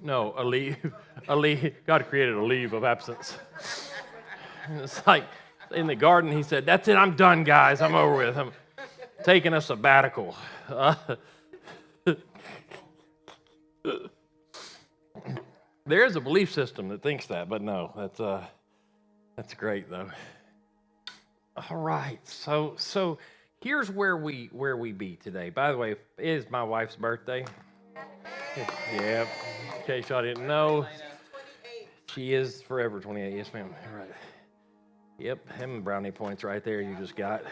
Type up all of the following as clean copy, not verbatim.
No, a leave. A leave. God created a leave of absence. And it's like in the garden, he said, "That's it. I'm done, guys. I'm over with. I'm taking a sabbatical." There is a belief system that thinks that, but no, that's great though. All right, so here's where we be today. By the way, it is my wife's birthday. Yeah, in case y'all didn't know, she is forever 28. Yes, ma'am. All right. Yep, them brownie points right there you just got.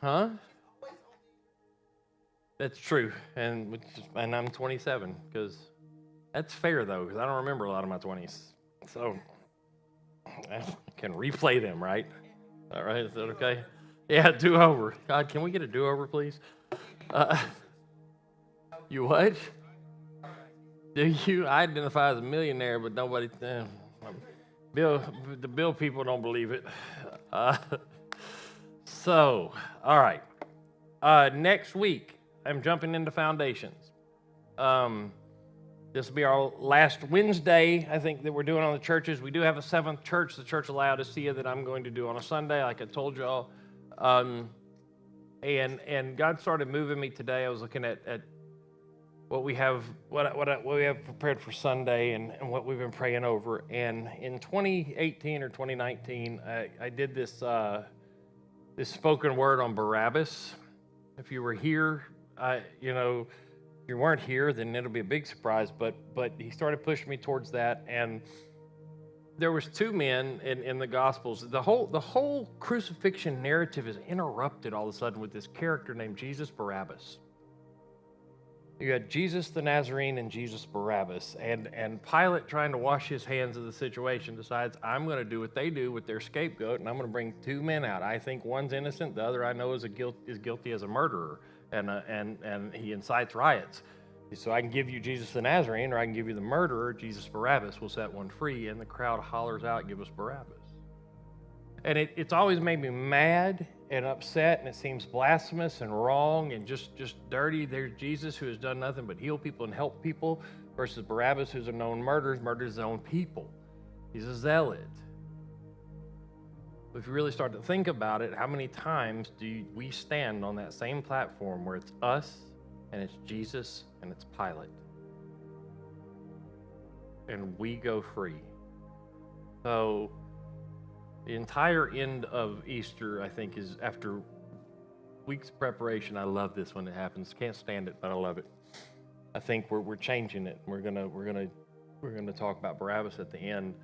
Huh? That's true, and I'm 27 because that's fair though because I don't remember a lot of my 20s, so I can replay them. Right? All right, is that okay? Yeah, do over. God, can we get a do over, please? Uh, you what? Do you identify as a millionaire, but nobody? Bill, the Bill people don't believe it. Uh, so, all right. Next week, I'm jumping into foundations. This will be our last Wednesday, I think, that we're doing on the churches. We do have a seventh church, the Church of Laodicea, that I'm going to do on a Sunday, like I told y'all. And God started moving me today. I was looking at what we have what we have prepared for Sunday and what we've been praying over. And in 2018 or 2019, I did this this spoken word on Barabbas. If you were here, if you weren't here, then it'll be a big surprise. But he started pushing me towards that, and there was two men in the Gospels. The whole crucifixion narrative is interrupted all of a sudden with this character named Jesus Barabbas. You had Jesus the Nazarene and Jesus Barabbas, and Pilate, trying to wash his hands of the situation, decides, I'm going to do what they do with their scapegoat, and I'm going to bring two men out. I think one's innocent, the other I know is guilty as a murderer, and he incites riots. So I can give you Jesus the Nazarene, or I can give you the murderer, Jesus Barabbas. We'll set one free, and the crowd hollers out, give us Barabbas. And it's always made me mad and upset, and it seems blasphemous and wrong and just dirty. There's Jesus, who has done nothing but heal people and help people, versus Barabbas, who's a known murderer, murders his own people. He's a zealot. If you really start to think about it, how many times do we stand on that same platform where it's us and it's Jesus and it's Pilate, and we go free? So the entire end of Easter, I think, is after weeks of preparation. I love this when it happens. Can't stand it, but I love it. I think we're changing it. We're gonna talk about Barabbas at the end.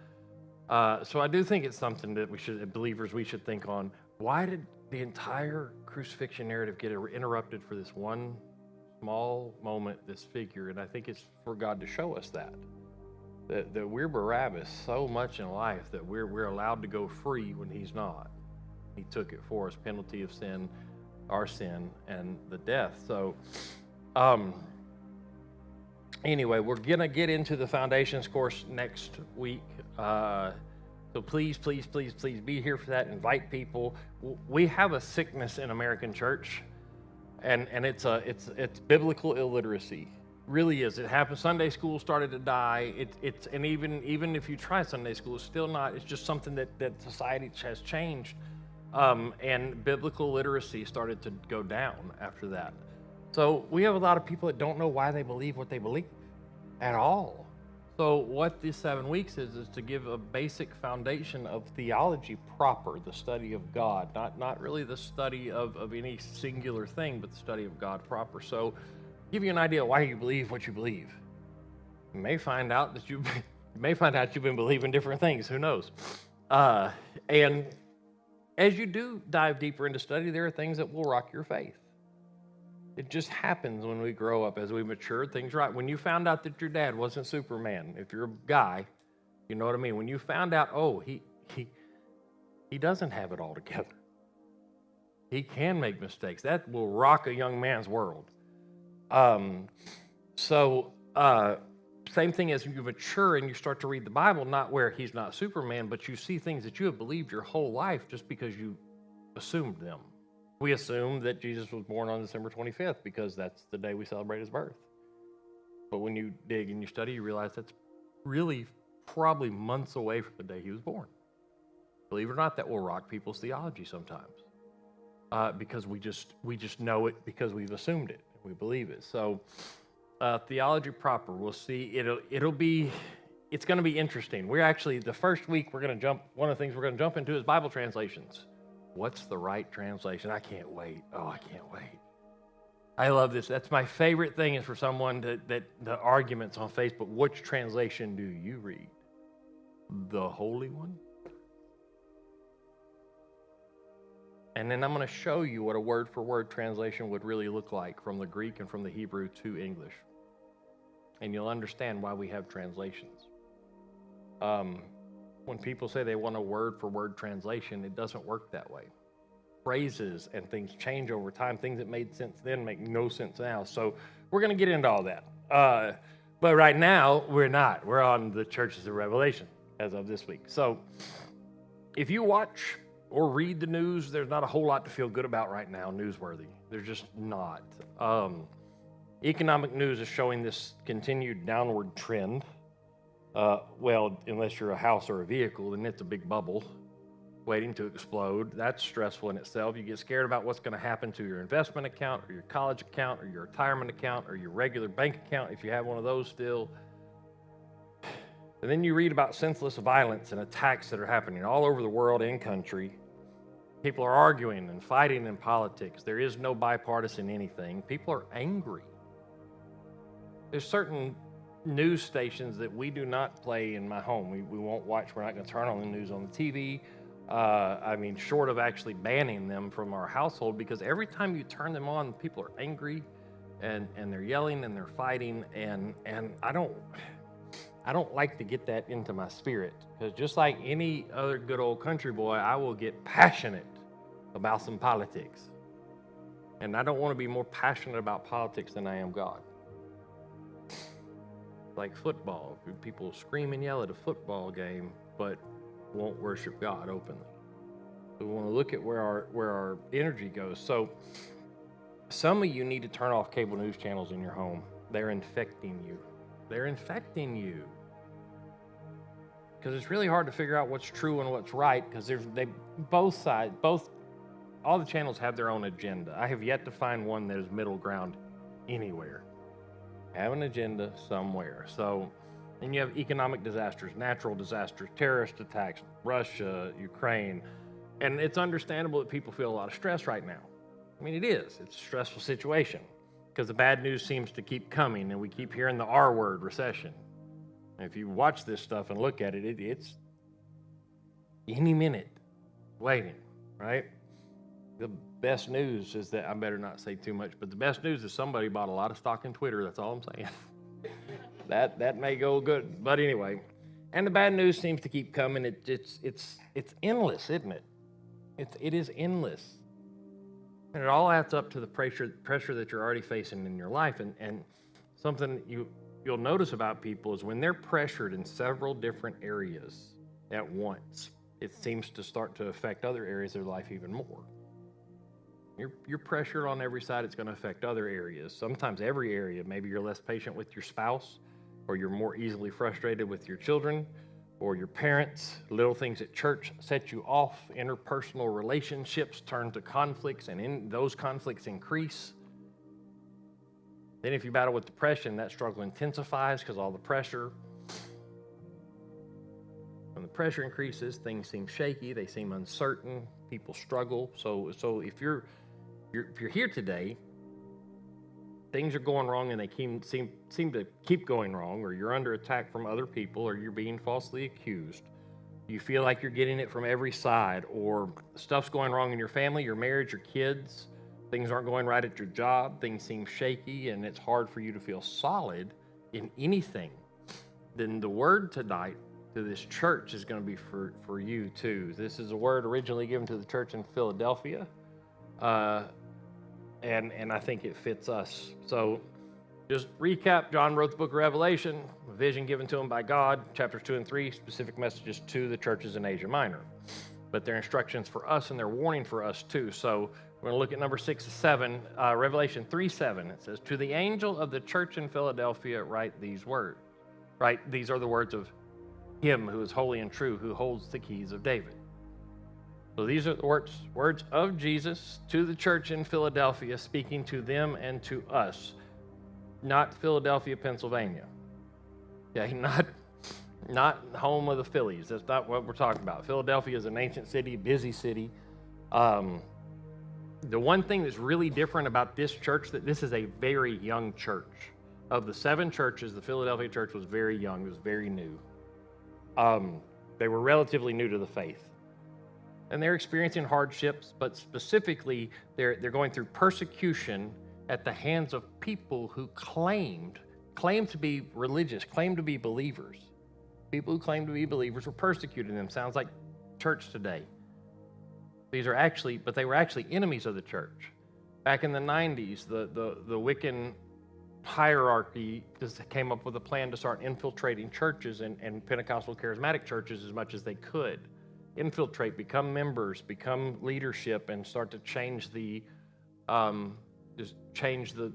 So I do think it's something that we should think on. Why did the entire crucifixion narrative get interrupted for this one small moment, this figure? And I think it's for God to show us that we're Barabbas so much in life that we're allowed to go free when he's not. He took it for us, penalty of sin, our sin, and the death. So anyway, we're gonna get into the foundations course next week. So please be here for that. Invite people. We have a sickness in American church, and it's biblical illiteracy. Really is. It happened. Sunday school started to die. And even if you try Sunday school, it's still not. It's just something that society has changed, and biblical literacy started to go down after that. So we have a lot of people that don't know why they believe what they believe at all. So what these 7 weeks is to give a basic foundation of theology proper, the study of God, not really the study of any singular thing, but the study of God proper. So give you an idea why you believe what you believe. You may find out that you've been believing different things. Who knows? And as you do dive deeper into study, there are things that will rock your faith. It just happens when we grow up, as we mature, things right. When you found out that your dad wasn't Superman, if you're a guy, you know what I mean? When you found out, he doesn't have it all together. He can make mistakes. That will rock a young man's world. Same thing as you mature and you start to read the Bible, not where he's not Superman, but you see things that you have believed your whole life just because you assumed them. We assume that Jesus was born on December 25th because that's the day we celebrate his birth. But when you dig and you study, you realize that's really probably months away from the day he was born. Believe it or not, that will rock people's theology sometimes, because we just know it because we've assumed it, we believe it. So theology proper, we'll see. It's going to be interesting. We're actually the first week one of the things we're going to jump into is Bible translations. What's the right translation? I can't wait. Oh, I can't wait. I love this. That's my favorite thing is for someone that the arguments on Facebook. Which translation do you read? The Holy One? And then I'm going to show you what a word-for-word translation would really look like from the Greek and from the Hebrew to English. And you'll understand why we have translations. When people say they want a word-for-word translation, it doesn't work that way. Phrases and things change over time. Things that made sense then make no sense now. So we're going to get into all that. But right now, we're not. We're on the Churches of Revelation as of this week. So if you watch or read the news, there's not a whole lot to feel good about right now, newsworthy. There's just not. Economic news is showing this continued downward trend. Well, unless you're a house or a vehicle, then it's a big bubble waiting to explode. That's stressful in itself. You get scared about what's going to happen to your investment account or your college account or your retirement account or your regular bank account if you have one of those still. And then you read about senseless violence and attacks that are happening all over the world and country. People are arguing and fighting in politics. There is no bipartisan anything. People are angry. There's certain news stations that we do not play in my home. We won't watch. We're not going to turn on the news on the TV. Short of actually banning them from our household, because every time you turn them on, people are angry and they're yelling and they're fighting. And I don't like to get that into my spirit, because just like any other good old country boy, I will get passionate about some politics. And I don't want to be more passionate about politics than I am God. Like football, people scream and yell at a football game, but won't worship God openly. So we want to look at where our energy goes. So some of you need to turn off cable news channels in your home. They're infecting you. They're infecting you. Because it's really hard to figure out what's true and what's right, because all the channels have their own agenda. I have yet to find one that is middle ground anywhere. Have an agenda somewhere. So, and you have economic disasters, natural disasters, terrorist attacks, Russia, Ukraine. And it's understandable that people feel a lot of stress right now. I mean, it is. It's a stressful situation because the bad news seems to keep coming, and we keep hearing the R word, recession. And if you watch this stuff and look at it, it's any minute waiting, right? The best news is that, I better not say too much, but the best news is somebody bought a lot of stock in Twitter. That's all I'm saying. That may go good, but anyway. And the bad news seems to keep coming. It's endless, isn't it? It is endless, and it all adds up to the pressure that you're already facing in your life. And something you'll notice about people is when they're pressured in several different areas at once, it seems to start to affect other areas of their life even more. You're pressured on every side, it's going to affect other areas. Sometimes every area. Maybe you're less patient with your spouse, or you're more easily frustrated with your children or your parents. Little things at church set you off. Interpersonal relationships turn to conflicts, and those conflicts increase. Then if you battle with depression, that struggle intensifies because all the pressure. When the pressure increases, things seem shaky, they seem uncertain, people struggle. So if you're here today, things are going wrong and they seem to keep going wrong, or you're under attack from other people, or you're being falsely accused. You feel like you're getting it from every side, or stuff's going wrong in your family, your marriage, your kids. Things aren't going right at your job. Things seem shaky, and it's hard for you to feel solid in anything. Then the word tonight to this church is going to be for you too. This is a word originally given to the church in Philadelphia. And I think it fits us. So just recap, John wrote the book of Revelation, a vision given to him by God, chapters 2 and 3, specific messages to the churches in Asia Minor. But they're instructions for us and they're warning for us too. So We're going to look at number 6 to 7, Revelation 3:7. It says, "To the angel of the church in Philadelphia write these words." Right? These are the words of him who is holy and true, who holds the keys of David. So these are the words of Jesus to the church in Philadelphia, speaking to them and to us, not Philadelphia, Pennsylvania. Okay, not home of the Phillies. That's not what we're talking about. Philadelphia is an ancient city, busy city. The one thing that's really different about this church, that this is a very young church. Of the 7 churches, the Philadelphia church was very young. It was very new. They were relatively new to the faith. And they're experiencing hardships, but specifically, they're going through persecution at the hands of people who claimed to be religious, claimed to be believers. People who claimed to be believers were persecuting them. Sounds like church today. They were actually enemies of the church. Back in the 90s, the Wiccan hierarchy just came up with a plan to start infiltrating churches and Pentecostal charismatic churches as much as they could. Infiltrate, become members, become leadership, and start to change the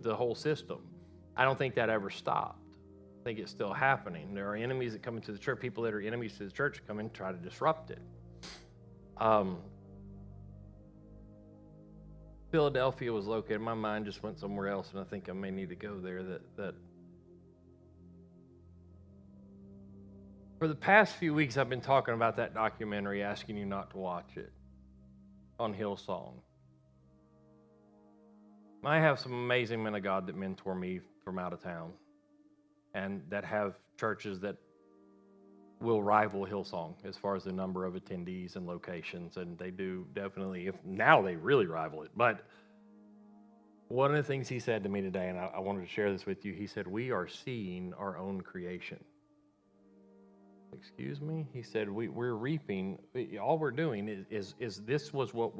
whole system. I don't think that ever stopped. I think it's still happening. There are enemies that come into the church, people that are enemies to the church come in and try to disrupt it. Philadelphia was located. My mind just went somewhere else, and I think I may need to go there. That for the past few weeks, I've been talking about that documentary, asking you not to watch it, on Hillsong. I have some amazing men of God that mentor me from out of town, and that have churches that will rival Hillsong as far as the number of attendees and locations, and they do definitely, if now they really rival it. But one of the things he said to me today, and I wanted to share this with you, he said, "We are seeing our own creation." Excuse me? He said, we're reaping, all we're doing is this was what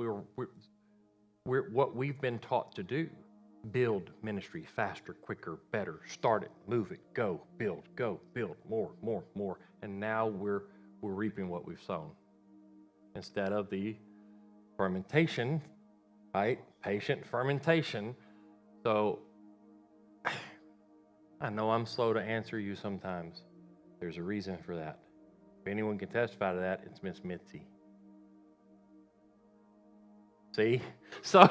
what we've been taught to do. Build ministry faster, quicker, better. Start it, move it, go, build, more. And now we're reaping what we've sown. Instead of the fermentation, right? Patient fermentation. So I know I'm slow to answer you sometimes. There's a reason for that. If anyone can testify to that, it's Miss Mitzi. See? So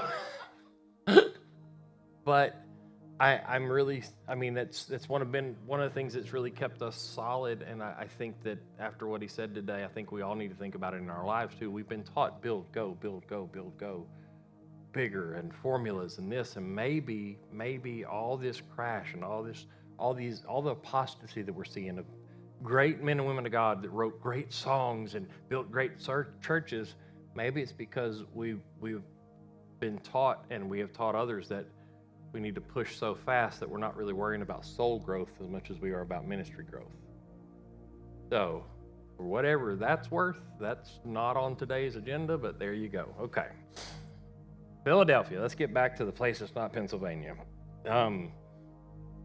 but I'm really, that's one of the things that's really kept us solid, and I think that after what he said today, I think we all need to think about it in our lives too. We've been taught build, go, bigger, and formulas and this, and maybe all this crash and all the apostasy that we're seeing of great men and women of God that wrote great songs and built great churches, maybe it's because we've been taught, and we have taught others, that we need to push so fast that we're not really worrying about soul growth as much as we are about ministry growth. So, for whatever that's worth, that's not on today's agenda, but there you go. Okay. Philadelphia. Let's get back to the place that's not Pennsylvania.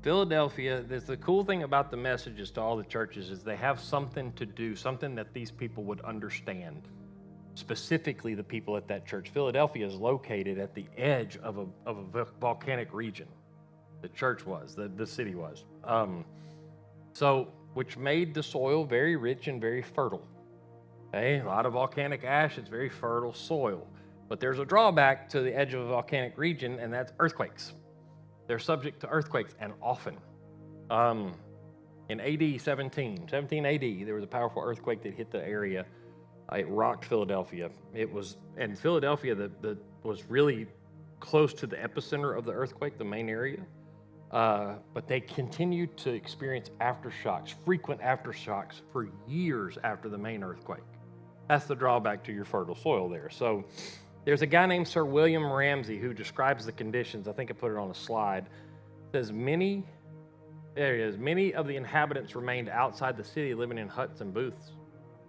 Philadelphia, the cool thing about the messages to all the churches is they have something to do, something that these people would understand. Specifically the people at that church. Philadelphia is located at the edge of a volcanic region. The church was, the city was. Which made the soil very rich and very fertile. Okay, a lot of volcanic ash, it's very fertile soil. But there's a drawback to the edge of a volcanic region, and that's earthquakes. They're subject to earthquakes, and often. In AD 17 AD, there was a powerful earthquake that hit the area. It rocked Philadelphia. And Philadelphia was really close to the epicenter of the earthquake, the main area. But they continued to experience aftershocks, frequent aftershocks, for years after the main earthquake. That's the drawback to your fertile soil there. So there's a guy named Sir William Ramsay who describes the conditions. I think I put it on a slide. It says, many of the inhabitants remained outside the city, living in huts and booths.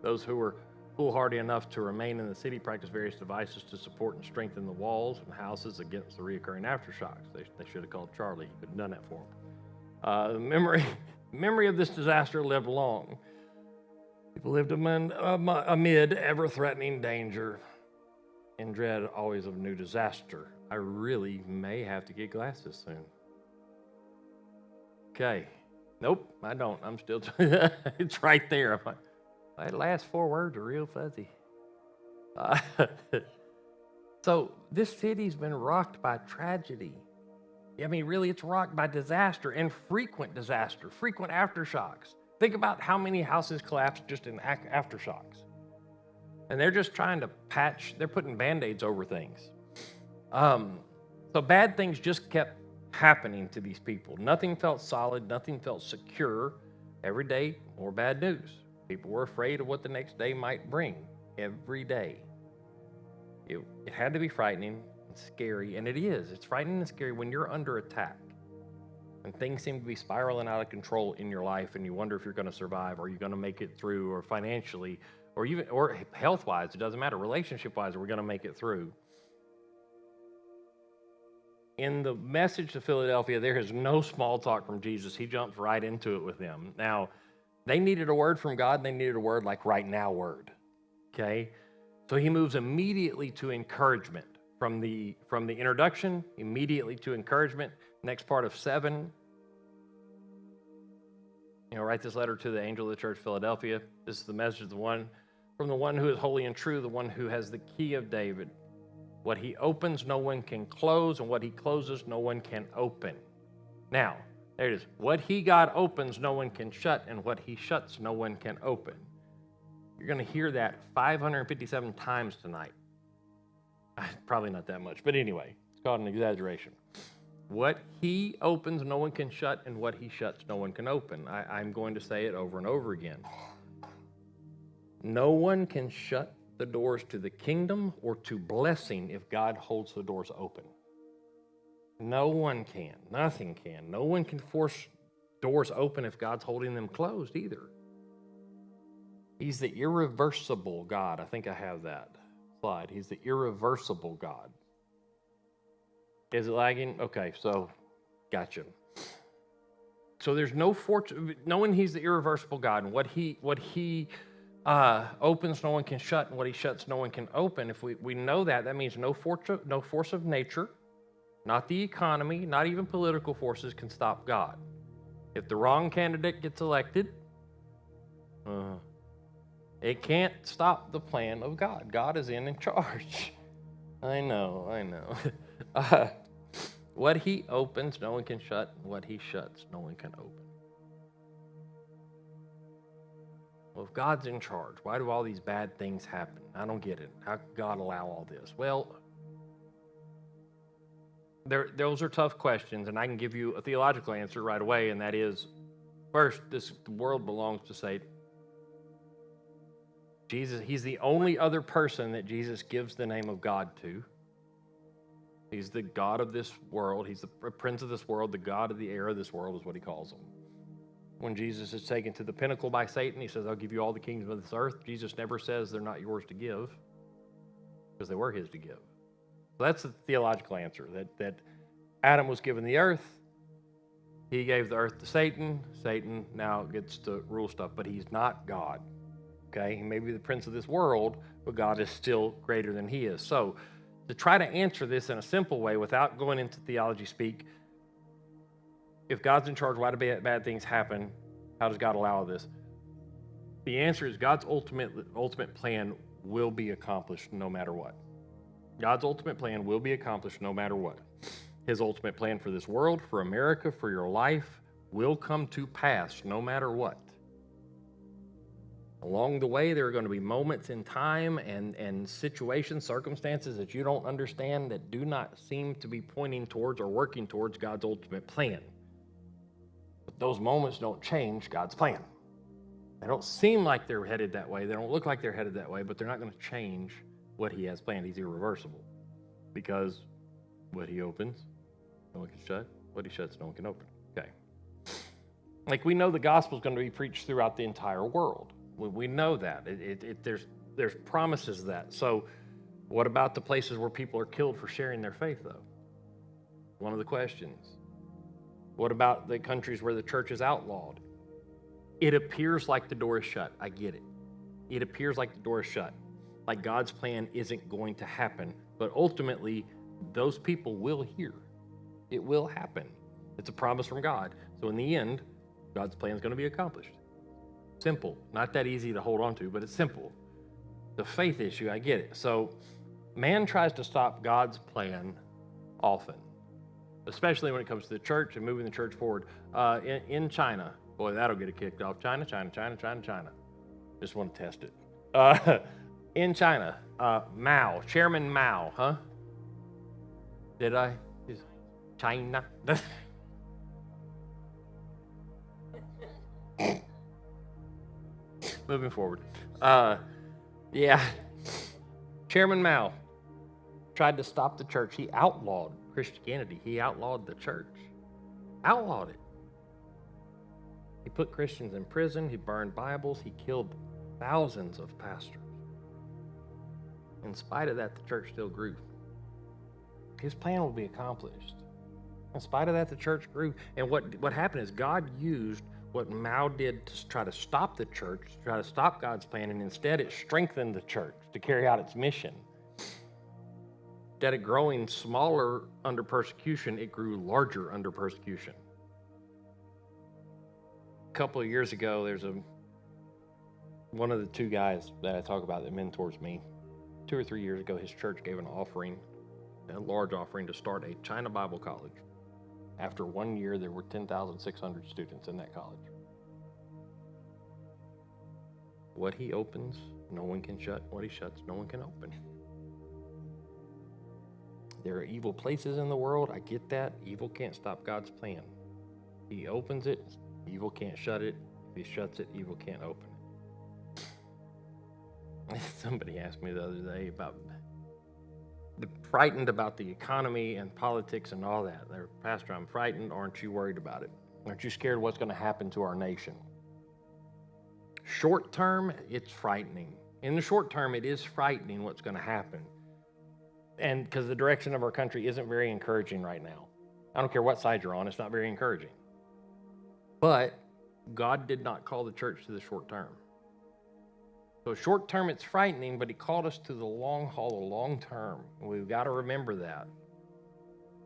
Those who were foolhardy enough to remain in the city practiced various devices to support and strengthen the walls and houses against the reoccurring aftershocks. They should have called Charlie. He could have done that for them. The memory of this disaster lived long. People lived amid ever-threatening danger. in dread always of new disaster. I really may have to get glasses soon. Okay. Nope, I don't. I'm still, it's right there. I'm like, that last 4 words are real fuzzy. So this city's been rocked by tragedy. I mean, really, it's rocked by disaster and frequent disaster, frequent aftershocks. Think about how many houses collapsed just in aftershocks. And they're just trying to patch, they're putting Band-Aids over things. So bad things just kept happening to these people. Nothing felt solid, nothing felt secure. Every day, more bad news. People were afraid of what the next day might bring. Every day. It had to be frightening and scary, and it is. It's frightening and scary when you're under attack. When things seem to be spiraling out of control in your life and you wonder if you're going to survive, or you're going to make it through, or financially, or health-wise, it doesn't matter, relationship-wise, we're going to make it through. In the message to Philadelphia, there is no small talk from Jesus. He jumps right into it with them. Now, they needed a word from God, and they needed a word like right now word, okay? So he moves immediately to encouragement. From the introduction, immediately to encouragement. Next part of 7, write this letter to the angel of the church of Philadelphia. This is the message of the one, from the one who is holy and true, the one who has the key of David. What he opens, no one can close, and what he closes, no one can open. Now, there it is. What he, God, opens, no one can shut, and what he shuts, no one can open. You're going to hear that 557 times tonight. Probably not that much, but anyway, it's called an exaggeration. What he opens, no one can shut, and what he shuts, no one can open. I'm going to say it over and over again. No one can shut the doors to the kingdom or to blessing if God holds the doors open. No one can. Nothing can. No one can force doors open if God's holding them closed either. He's the irreversible God. I think I have that slide. He's the irreversible God. Is it lagging? Okay, so gotcha. So there's no fortune, knowing he's the irreversible God, and what he opens, no one can shut, and what he shuts, no one can open. If we know that, that means no force of nature, not the economy, not even political forces can stop God. If the wrong candidate gets elected, it can't stop the plan of God. God is in charge. I know. What he opens, no one can shut. What he shuts, no one can open. Well, if God's in charge, why do all these bad things happen? I don't get it. How could God allow all this? Well, those are tough questions, and I can give you a theological answer right away, and that is, first, the world belongs to Satan. Jesus, he's the only other person that Jesus gives the name of God to. He's the God of this world. He's the prince of this world, the God of the air of this world is what he calls him. When Jesus is taken to the pinnacle by Satan, he says, I'll give you all the kingdoms of this earth. Jesus never says they're not yours to give, because they were his to give. So that's the theological answer, that Adam was given the earth. He gave the earth to Satan. Satan now gets to rule stuff, but he's not God. Okay, he may be the prince of this world, but God is still greater than he is. So to try to answer this in a simple way without going into theology speak, if God's in charge, why do bad things happen? How does God allow this? The answer is God's ultimate plan will be accomplished no matter what. God's ultimate plan will be accomplished no matter what. His ultimate plan for this world, for America, for your life, will come to pass no matter what. Along the way, there are going to be moments in time and situations, circumstances that you don't understand that do not seem to be pointing towards or working towards God's ultimate plan. But those moments don't change God's plan. They don't seem like they're headed that way. They don't look like they're headed that way, but they're not going to change what he has planned. He's irreversible. Because what he opens, no one can shut. What he shuts, no one can open. Okay. Like we know the gospel is going to be preached throughout the entire world. We know that. There's promises of that. So what about the places where people are killed for sharing their faith, though? One of the questions. What about the countries where the church is outlawed? It appears like the door is shut. I get it. It appears like the door is shut. like God's plan isn't going to happen. But ultimately, those people will hear. It will happen. It's a promise from God. So in the end, God's plan is going to be accomplished. Simple. Not that easy to hold on to, but it's simple. The faith issue, I get it. So man tries to stop God's plan often, especially when it comes to the church and moving the church forward. In China, boy, that'll get it kicked off. China. Just want to test it. In China, Mao, Chairman Mao, huh? Did I? China. Moving forward. Yeah. Chairman Mao tried to stop the church. He outlawed Christianity. He outlawed the church. Outlawed it. He put Christians in prison. He burned Bibles. He killed thousands of pastors. In spite of that, the church still grew. His plan will be accomplished. In spite of that, the church grew. And what happened is God used what Mao did to try to stop the church, to try to stop God's plan, and instead it strengthened the church to carry out its mission. Instead of growing smaller under persecution, it grew larger under persecution. A couple of years ago, there's one of the two guys that I talk about that mentors me. 2 or 3 years ago, his church gave an offering, a large offering, to start a China Bible college. After 1 year, there were 10,600 students in that college. What he opens, no one can shut. What he shuts, no one can open. There are evil places in the world. I get that. Evil can't stop God's plan. He opens it. Evil can't shut it. If he shuts it, evil can't open it. Somebody asked me the other day about frightened about the economy and politics and all that. They're, Pastor, I'm frightened. Aren't you worried about it? Aren't you scared what's going to happen to our nation? Short term, it's frightening. In the short term, it is frightening what's going to happen. And because the direction of our country isn't very encouraging right now. I don't care what side you're on, it's not very encouraging. But God did not call the church to the short term. So short term, it's frightening, but he called us to the long haul, the long term. And we've got to remember that.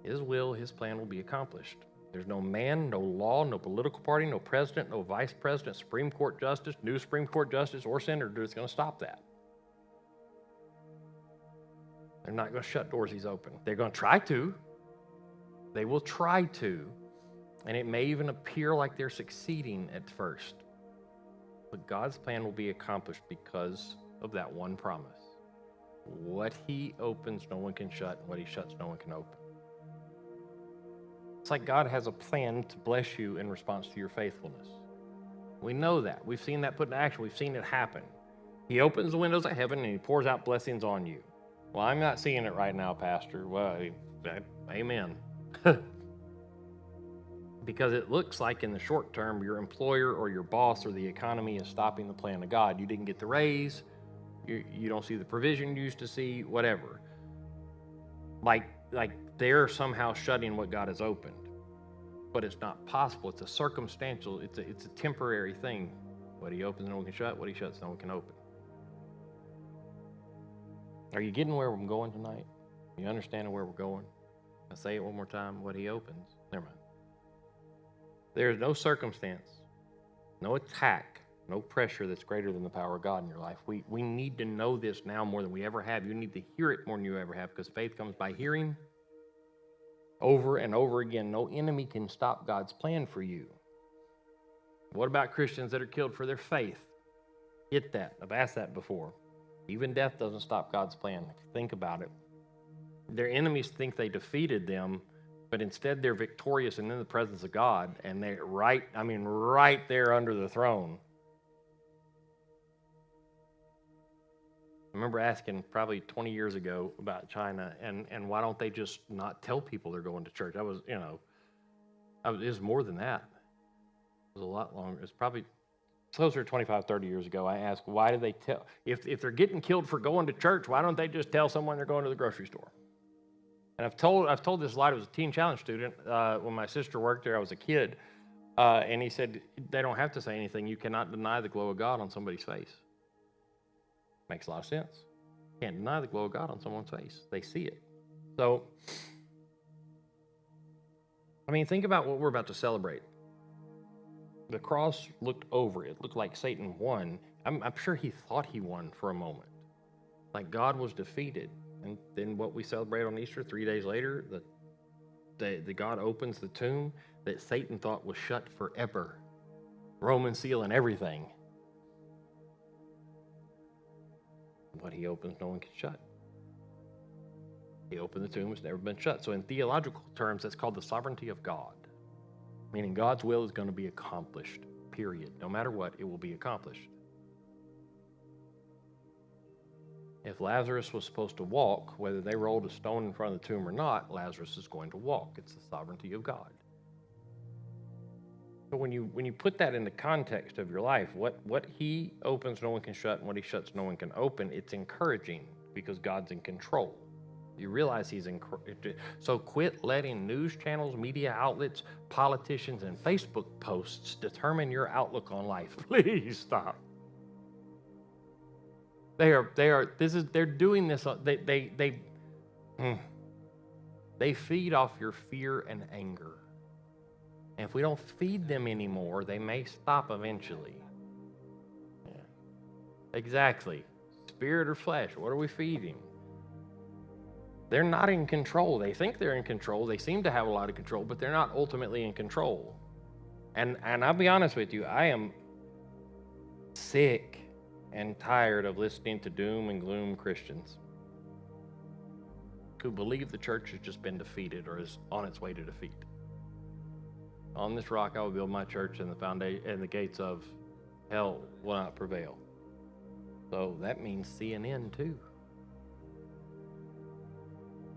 His will, his plan will be accomplished. There's no man, no law, no political party, no president, no vice president, Supreme Court justice, new Supreme Court justice, or senator that's going to stop that. They're not going to shut doors he's opened. They're going to try to. They will try to. And it may even appear like they're succeeding at first. But God's plan will be accomplished because of that one promise. What he opens, no one can shut. And what he shuts, no one can open. It's like God has a plan to bless you in response to your faithfulness. We know that. We've seen that put in action. We've seen it happen. He opens the windows of heaven and he pours out blessings on you. Well, I'm not seeing it right now, Pastor. Well, amen. Because it looks like in the short term, your employer or your boss or the economy is stopping the plan of God. You didn't get the raise. You don't see the provision you used to see, whatever. Like they're somehow shutting what God has opened. But it's not possible. It's a circumstantial, it's a temporary thing. What he opens, no one can shut. What he shuts, no one can open. Are you getting where I'm going tonight? You understanding where we're going? I say it one more time. What he opens, never mind. There is no circumstance, no attack, no pressure that's greater than the power of God in your life. We need to know this now more than we ever have. You need to hear it more than you ever have, because faith comes by hearing over and over again. No enemy can stop God's plan for you. What about Christians that are killed for their faith? Get that. I've asked that before. Even death doesn't stop God's plan. Think about it. Their enemies think they defeated them, but instead they're victorious and in the presence of God, and they're right there under the throne. I remember asking probably 20 years ago about China, and why don't they just not tell people they're going to church? It was more than that. It was a lot longer. It's probably closer to 25, 30 years ago. I asked, why do they tell, if they're getting killed for going to church, why don't they just tell someone they're going to the grocery store? And I've told this a lot. I was a Teen Challenge student. When my sister worked there, I was a kid. And he said, they don't have to say anything. You cannot deny the glow of God on somebody's face. Makes a lot of sense. Can't deny the glory of God on someone's face. They see it. So, I mean, think about what we're about to celebrate. The cross looked over. It looked like Satan won. I'm sure he thought he won for a moment. Like God was defeated. And then what we celebrate on Easter, 3 days later, the God opens the tomb that Satan thought was shut forever. Roman seal and everything. What he opens, no one can shut. He opened the tomb, it's never been shut. So in theological terms, that's called the sovereignty of God. Meaning God's will is going to be accomplished, period. No matter what, it will be accomplished. If Lazarus was supposed to walk, whether they rolled a stone in front of the tomb or not, Lazarus is going to walk. It's the sovereignty of God. So when you put that in the context of your life, what he opens, no one can shut, and what he shuts, no one can open, it's encouraging because God's in control. You realize he's in. So quit letting news channels, media outlets, politicians, and Facebook posts determine your outlook on life. Please stop. They're doing this. They feed off your fear and anger. And if we don't feed them anymore, they may stop eventually. Yeah. Exactly. Spirit or flesh, what are we feeding? They're not in control. They think they're in control. They seem to have a lot of control, but they're not ultimately in control. And I'll be honest with you, I am sick and tired of listening to doom and gloom Christians who believe the church has just been defeated or is on its way to defeat. On this rock I will build my church, and the foundation and the gates of hell will not prevail. So that means CNN too.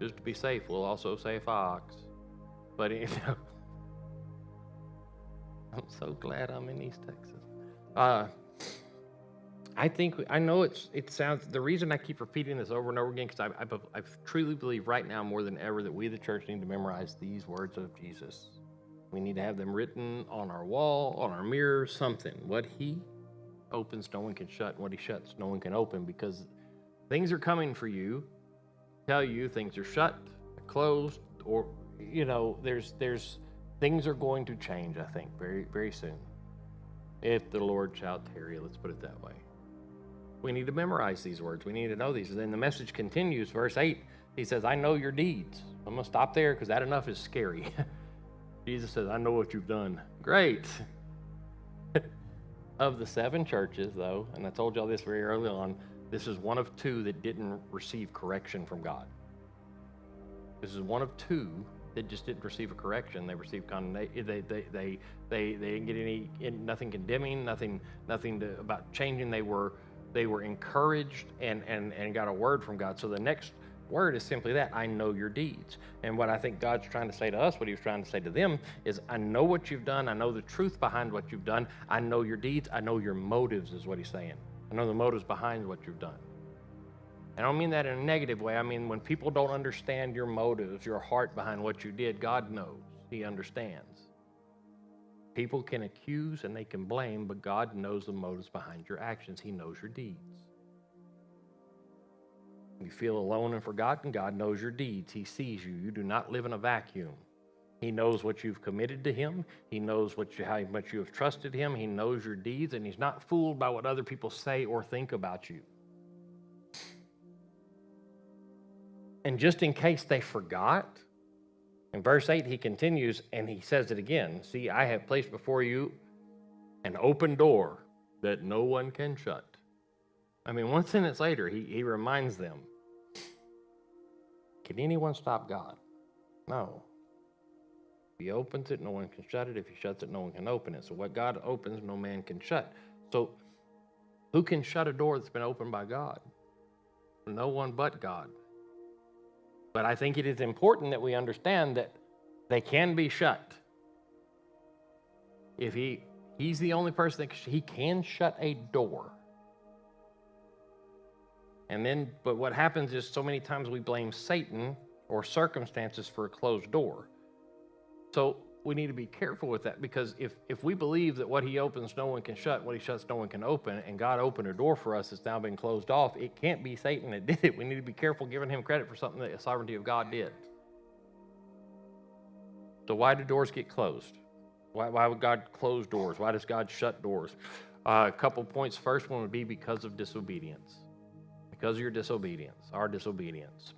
Just to be safe, we'll also say Fox. But you know, I'm so glad I'm in East Texas. I know it sounds, the reason I keep repeating this over and over again, because I truly believe right now more than ever that we, the church, need to memorize these words of Jesus. We need to have them written on our wall, on our mirror, something. What he opens, no one can shut. And what he shuts, no one can open, because things are coming for you. Tell you things are shut, closed, or, you know, there's things are going to change, I think, very, very soon. If the Lord shall tarry, let's put it that way. We need to memorize these words. We need to know these. And then the message continues, verse 8. He says, I know your deeds. I'm going to stop there because that enough is scary. Jesus says, I know what you've done. Great. Of the 7 churches, though, and I told y'all this very early on, this is one of 2 that didn't receive correction from God. This is one of 2 that just didn't receive a correction. They received condemnation. They didn't get nothing condemning, nothing about changing. They were encouraged and got a word from God. So the next word is simply that, I know your deeds. And what I think God's trying to say to us, what he was trying to say to them, is I know what you've done. I know the truth behind what you've done. I know your deeds. I know your motives, is what he's saying. I know the motives behind what you've done. I don't mean that in a negative way. I mean, when people don't understand your motives, your heart behind what you did, God knows. He understands. People can accuse and they can blame, but God knows the motives behind your actions. He knows your deeds. You feel alone and forgotten, God knows your deeds. He sees you. You do not live in a vacuum. He knows what you've committed to him. He knows how much you have trusted him. He knows your deeds, and he's not fooled by what other people say or think about you. And just in case they forgot, in verse 8, he continues, and he says it again. See, I have placed before you an open door that no one can shut. I mean, one sentence later, he reminds them, can anyone stop God? No. If he opens it, no one can shut it. If he shuts it, no one can open it. So what God opens, no man can shut. So who can shut a door that's been opened by God? No one but God. But I think it is important that we understand that they can be shut. If he's the only person that he can shut a door. But what happens is so many times we blame Satan or circumstances for a closed door. So we need to be careful with that, because if we believe that what he opens no one can shut, what he shuts no one can open, and God opened a door for us that's now been closed off, it can't be Satan that did it. We need to be careful giving him credit for something that the sovereignty of God did. So why do doors get closed? Why would God close doors? Why does God shut doors? A couple points. First one would be because of disobedience. Because of your disobedience, our disobedience.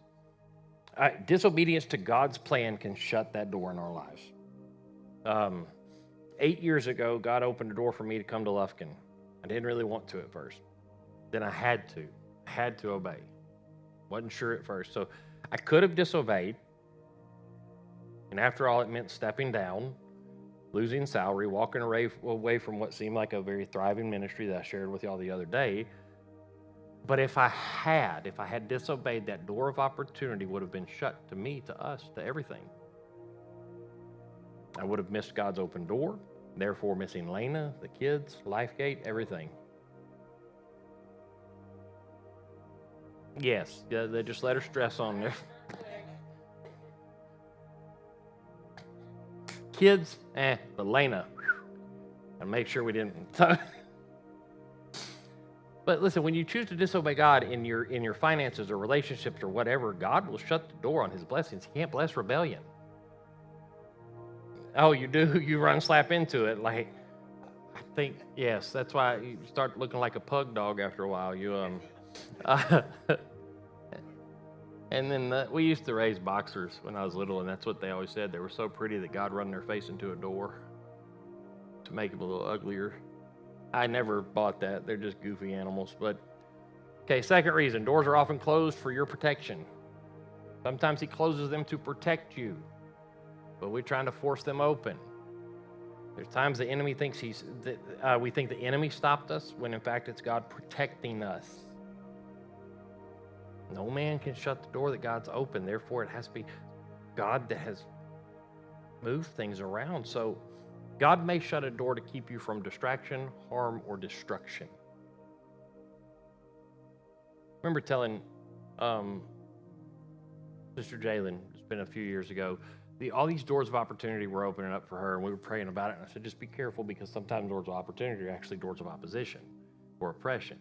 Disobedience to God's plan can shut that door in our lives. 8 years ago, God opened a door for me to come to Lufkin. I didn't really want to at first. Then I had to obey. Wasn't sure at first. So I could have disobeyed. And after all, it meant stepping down, losing salary, walking away from what seemed like a very thriving ministry that I shared with y'all the other day. But if I had disobeyed, that door of opportunity would have been shut to me, to us, to everything. I would have missed God's open door, therefore missing Lena, the kids, Lifegate, everything. Yes, they just let her stress on there. Kids, but Lena, and make sure we didn't. But listen, when you choose to disobey God in your finances or relationships or whatever, God will shut the door on his blessings. He can't bless rebellion. Oh, you do? You run slap into it. Like, I think, yes, that's why you start looking like a pug dog after a while. And then we used to raise boxers when I was little, and that's what they always said. They were so pretty that God run their face into a door to make them a little uglier. I never bought that. They're just goofy animals. But, okay, second reason, doors are often closed for your protection. Sometimes he closes them to protect you, but we're trying to force them open. There's times the enemy thinks we think the enemy stopped us, when in fact it's God protecting us. No man can shut the door that God's opened. Therefore, it has to be God that has moved things around. So God may shut a door to keep you from distraction, harm, or destruction. I remember telling Sister Jalen, it's been a few years ago, all these doors of opportunity were opening up for her, and we were praying about it. And I said, just be careful, because sometimes doors of opportunity are actually doors of opposition or oppression.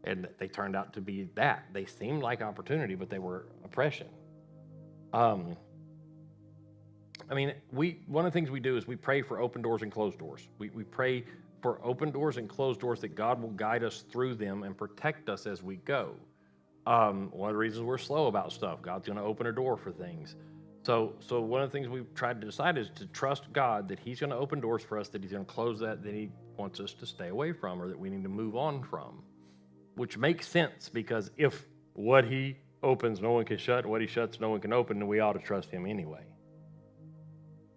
And they turned out to be that. They seemed like opportunity, but they were oppression. One of the things we do is we pray for open doors and closed doors. We pray for open doors and closed doors, that God will guide us through them and protect us as we go. One of the reasons we're slow about stuff, God's going to open a door for things. So one of the things we've tried to decide is to trust God that he's going to open doors for us, that he's going to close that he wants us to stay away from, or that we need to move on from, which makes sense, because if what he opens no one can shut, and what he shuts no one can open, then we ought to trust him anyway.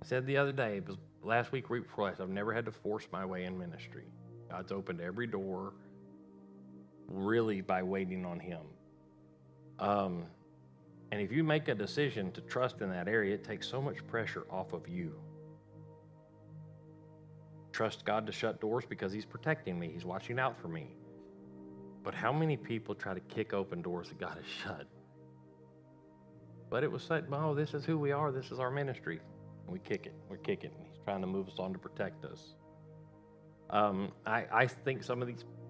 I said the other day, it was last week, week before last, I've never had to force my way in ministry. God's opened every door really by waiting on him. And if you make a decision to trust in that area, it takes so much pressure off of you. Trust God to shut doors because he's protecting me. He's watching out for me. But how many people try to kick open doors that God has shut? But it was said, oh, this is who we are. This is our ministry. And we kick it. We're kicking. He's trying to move us on to protect us. I think some of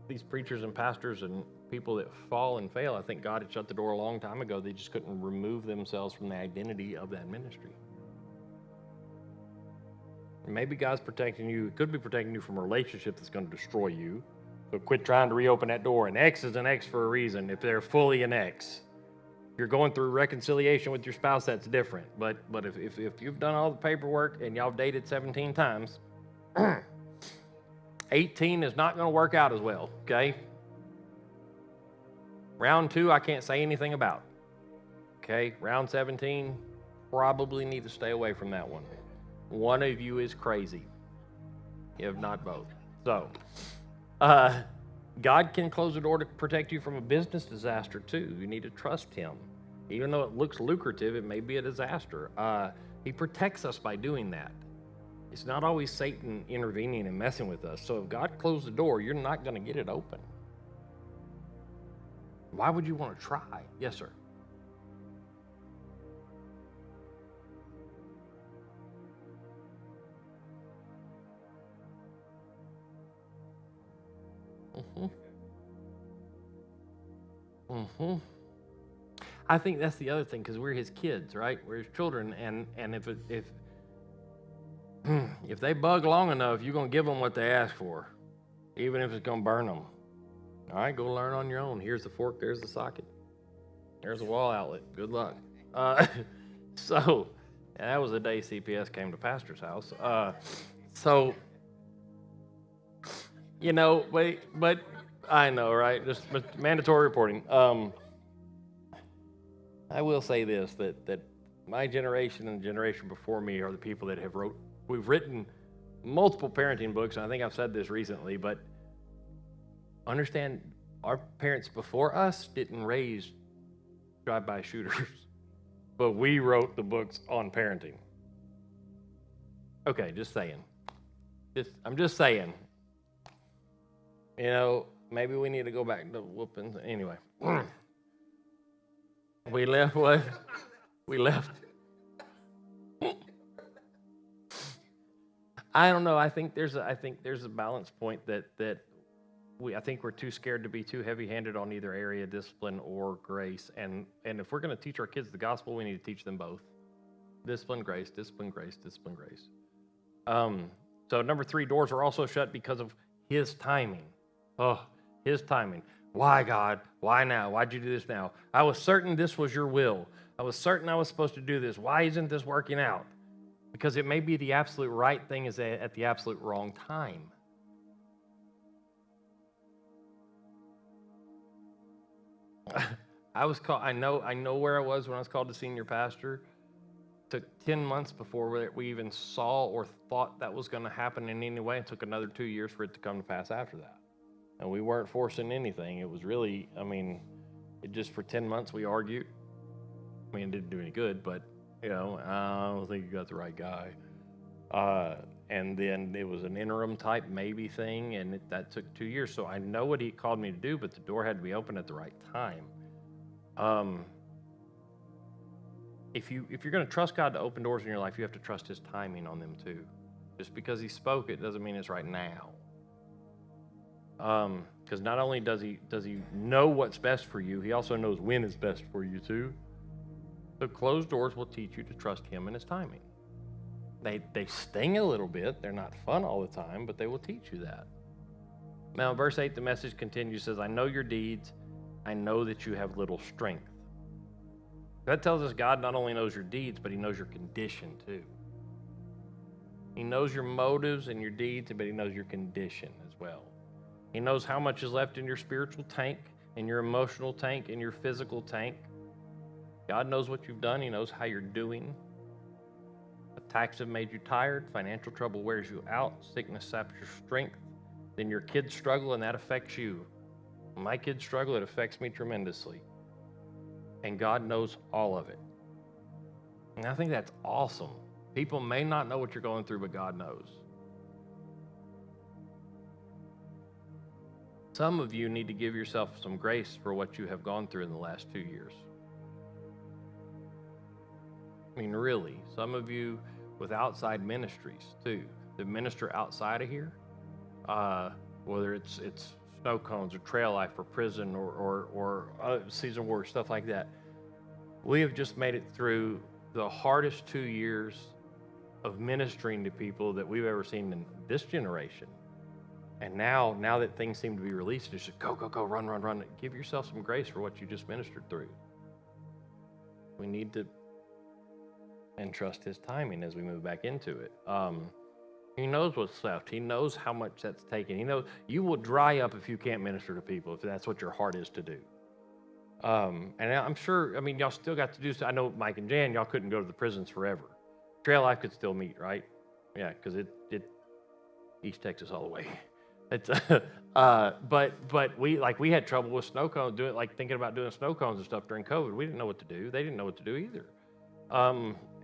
these preachers and pastors and people that fall and fail, I think God had shut the door a long time ago. They just couldn't remove themselves from the identity of that ministry. And maybe God's protecting you. It could be protecting you from a relationship that's going to destroy you. So quit trying to reopen that door. An X is an X for a reason, if they're fully an X. If you're going through reconciliation with your spouse, that's different. But if you've done all the paperwork and y'all dated 17 times, 18 is not going to work out as well, okay? Round 2, I can't say anything about. Okay, round 17, probably need to stay away from that one. One of you is crazy, if not both. So, God can close the door to protect you from a business disaster too. You need to trust him. Even though it looks lucrative, it may be a disaster. He protects us by doing that. It's not always Satan intervening and messing with us. So if God closed the door, you're not going to get it open. Why would you want to try? Yes, sir. Mm-hmm. Mm-hmm. I think that's the other thing, because we're his kids, right? We're his children, and if they bug long enough, you're gonna give them what they ask for, even if it's gonna burn them. All right, go learn on your own. Here's the fork. There's the socket. There's a wall outlet. Good luck. Uh, so that was the day CPS came to Pastor's house. So but I know, right? Just mandatory reporting. I will say this: that my generation and the generation before me are the people that we've written multiple parenting books, and I think I've said this recently, but understand our parents before us didn't raise drive-by shooters, but we wrote the books on parenting. Okay, just saying. I'm just saying. Maybe we need to go back to whooping. Anyway, we left what? We left. I don't know. I think there's a balance point that I think we're too scared to be too heavy-handed on either area, discipline or grace. And if we're going to teach our kids the gospel, we need to teach them both: discipline, grace, discipline, grace, discipline, grace. So number 3, doors are also shut because of his timing. Oh, his timing. Why, God? Why now? Why'd you do this now? I was certain this was your will. I was certain I was supposed to do this. Why isn't this working out? Because it may be the absolute right thing is at the absolute wrong time. I was called. I know where I was when I was called to senior pastor. It took 10 months before we even saw or thought that was going to happen in any way. It took another 2 years for it to come to pass after that. And we weren't forcing anything. It was really, it just for 10 months we argued. It didn't do any good, but I don't think you got the right guy. And then it was an interim type maybe thing, and that took 2 years. So I know what he called me to do, but the door had to be open at the right time. If you're going to trust God to open doors in your life, you have to trust his timing on them too. Just because he spoke it doesn't mean it's right now. Because not only does he know what's best for you, he also knows when is best for you too. So closed doors will teach you to trust him and his timing. They sting a little bit. They're not fun all the time, but they will teach you that. Now, in verse 8, the message continues, says, I know your deeds. I know that you have little strength. That tells us God not only knows your deeds, but he knows your condition too. He knows your motives and your deeds, but he knows your condition as well. He knows how much is left in your spiritual tank, in your emotional tank, in your physical tank. God knows what you've done. He knows how you're doing. Attacks have made you tired. Financial trouble wears you out. Sickness saps your strength. Then your kids struggle, and that affects you. When my kids struggle, it affects me tremendously. And God knows all of it. And I think that's awesome. People may not know what you're going through, but God knows. Some of you need to give yourself some grace for what you have gone through in the last 2 years. Really, some of you with outside ministries too, that minister outside of here, whether it's snow cones or trail life or prison or season war, stuff like that. We have just made it through the hardest 2 years of ministering to people that we've ever seen in this generation. And now that things seem to be released, it's just go, run. Give yourself some grace for what you just ministered through. We need to and trust his timing as we move back into it. He knows what's left. He knows how much that's taken. He knows you will dry up if you can't minister to people, if that's what your heart is to do. And I'm sure, y'all still got to do so. I know Mike and Jan, y'all couldn't go to the prisons forever. Trail Life could still meet, right? Yeah, because it East Texas all the way. It's but we had trouble with snow cones, thinking about doing snow cones and stuff during COVID. We didn't know what to do. They didn't know what to do either.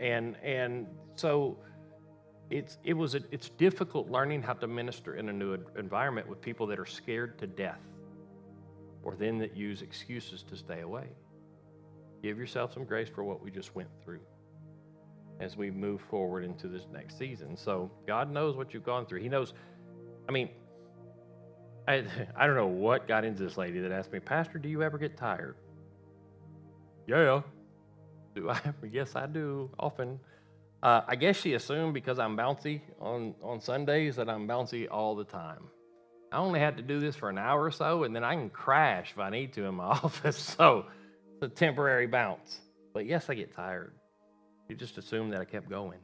And so it's difficult learning how to minister in a new environment with people that are scared to death, or then that use excuses to stay away. Give yourself some grace for what we just went through as we move forward into this next season. So God knows what you've gone through. He knows, I, I don't know what got into this lady that asked me, Pastor, do you ever get tired? Yeah. Do I? Yes, I do, often. I guess she assumed because I'm bouncy on Sundays that I'm bouncy all the time. I only had to do this for an hour or so, and then I can crash if I need to in my office. So it's a temporary bounce. But yes, I get tired. You just assume that I kept going.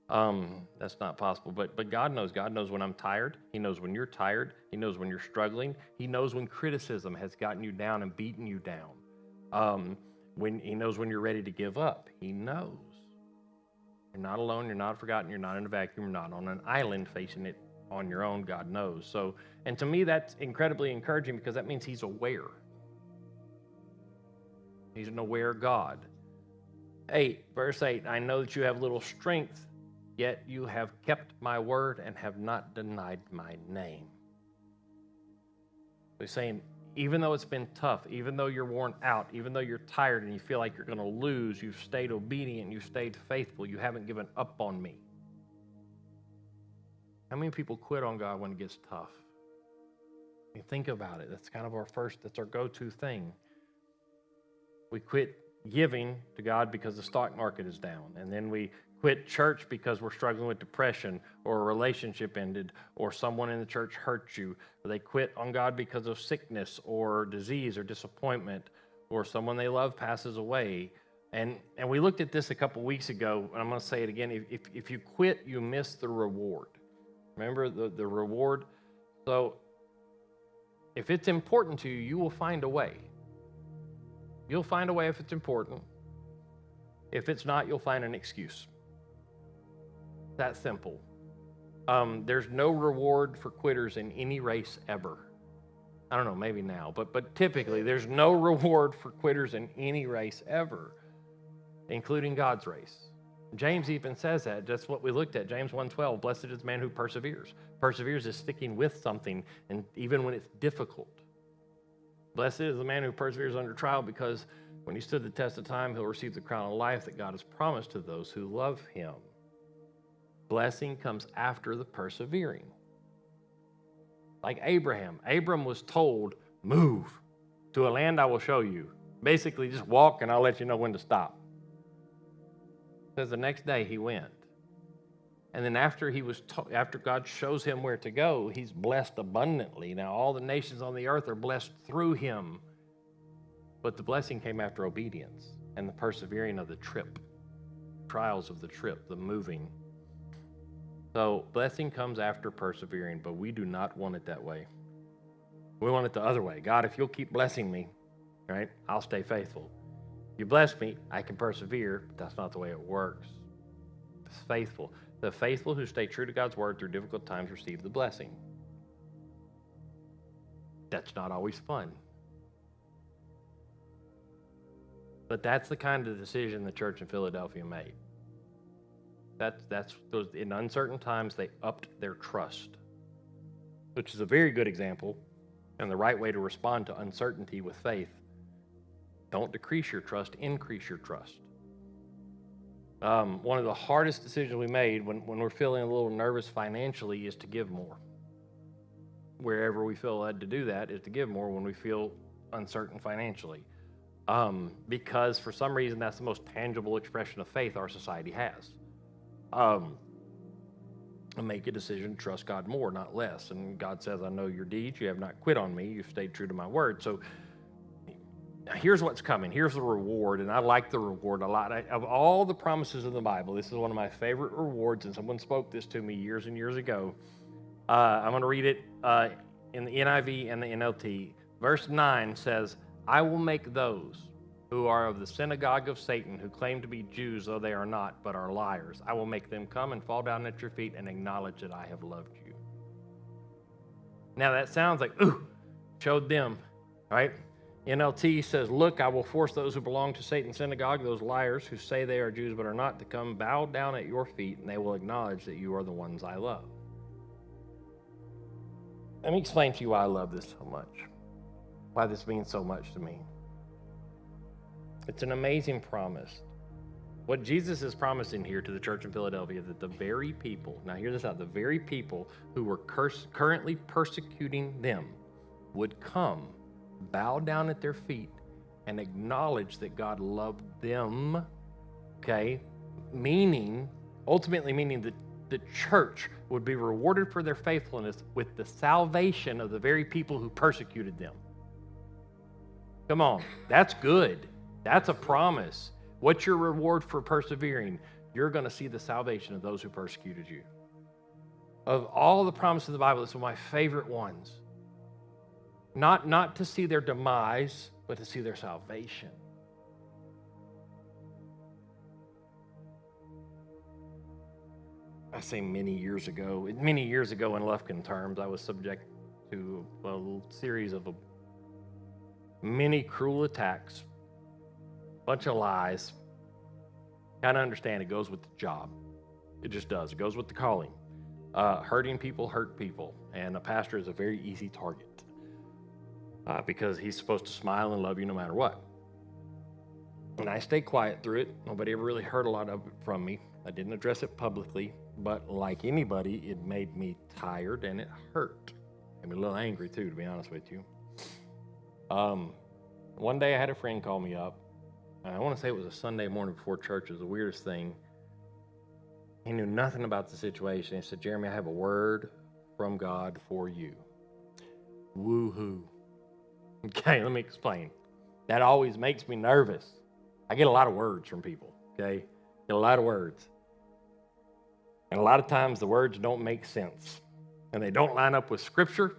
That's not possible. But God knows. God knows when I'm tired. He knows when you're tired. He knows when you're struggling. He knows when criticism has gotten you down and beaten you down. When He knows when you're ready to give up. He knows. You're not alone. You're not forgotten. You're not in a vacuum. You're not on an island facing it on your own. God knows. So, and to me, that's incredibly encouraging because that means He's aware. He's an aware God. 8, verse 8, I know that you have little strength, yet you have kept my word and have not denied my name. So he's saying, even though it's been tough, even though you're worn out, even though you're tired and you feel like you're going to lose, you've stayed obedient, you've stayed faithful, you haven't given up on me. How many people quit on God when it gets tough? I mean, think about it. That's kind of that's our go-to thing. We quit giving to God because the stock market is down. And then we quit church because we're struggling with depression, or a relationship ended, or someone in the church hurt you. Or they quit on God because of sickness or disease or disappointment, or someone they love passes away. And we looked at this a couple weeks ago, and I'm going to say it again. If you quit, you miss the reward. Remember the reward? So if it's important to you, you will find a way. You'll find a way if it's important. If it's not, you'll find an excuse. That simple. There's no reward for quitters in any race ever. I don't know, maybe now, but typically there's no reward for quitters in any race ever, including God's race. James even says that. That's what we looked at. James 1:12, blessed is the man who perseveres. Perseveres is sticking with something, and even when it's difficult. Blessed is the man who perseveres under trial, because when he stood the test of time, he'll receive the crown of life that God has promised to those who love him. Blessing comes after the persevering. Like Abraham. Abram was told, move to a land I will show you. Basically, just walk and I'll let you know when to stop. Because the next day he went. And then after God shows him where to go, he's blessed abundantly. Now all the nations on the earth are blessed through him. But the blessing came after obedience and the persevering of the trip, trials of the trip, the moving. So blessing comes after persevering, but we do not want it that way. We want it the other way. God, if you'll keep blessing me, right, I'll stay faithful. You bless me, I can persevere, but that's not the way it works. It's faithful. The faithful who stay true to God's word through difficult times receive the blessing. That's not always fun. But that's the kind of decision the church in Philadelphia made. That's those, in uncertain times, they upped their trust, which is a very good example and the right way to respond to uncertainty with faith. Don't decrease your trust, increase your trust. One of the hardest decisions we made when we're feeling a little nervous financially is to give more. Wherever we feel led to do that is to give more when we feel uncertain financially. Because for some reason that's the most tangible expression of faith our society has. Make a decision to trust God more, not less. And God says, I know your deeds. You have not quit on me. You've stayed true to my word. So here's what's coming. Here's the reward, and I like the reward a lot. Of all the promises in the Bible, this is one of my favorite rewards, and someone spoke this to me years and years ago. I'm going to read it in the NIV and the NLT. Verse 9 says, I will make those who are of the synagogue of Satan, who claim to be Jews, though they are not, but are liars. I will make them come and fall down at your feet and acknowledge that I have loved you. Now that sounds like, ooh, showed them, right? NLT says, look, I will force those who belong to Satan's synagogue, those liars who say they are Jews but are not, to come bow down at your feet, and they will acknowledge that you are the ones I love. Let me explain to you why I love this so much, why this means so much to me. It's an amazing promise. What Jesus is promising here to the church in Philadelphia, that the very people, now hear this out, the very people who were currently persecuting them would come, bow down at their feet, and acknowledge that God loved them, okay? Ultimately meaning that the church would be rewarded for their faithfulness with the salvation of the very people who persecuted them. Come on, that's good. That's a promise. What's your reward for persevering? You're going to see the salvation of those who persecuted you. Of all the promises of the Bible, this is one of my favorite ones. Not to see their demise, but to see their salvation. I say many years ago in Lufkin terms, I was subject to a series of many cruel attacks, bunch of lies. Kind of understand it goes with the job. It just does. It goes with the calling. Hurting people hurt people, and a pastor is a very easy target because he's supposed to smile and love you no matter what. And I stayed quiet through it. Nobody ever really heard a lot of it from me. I didn't address it publicly, but like anybody, it made me tired and it hurt. Made me a little angry too, to be honest with you. One day I had a friend call me up. I want to say it was a Sunday morning before church. It was the weirdest thing. He knew nothing about the situation. He said, Jeremy, I have a word from God for you. Woo-hoo. Okay, let me explain. That always makes me nervous. I get a lot of words from people, okay? Get a lot of words. And a lot of times the words don't make sense. And they don't line up with Scripture.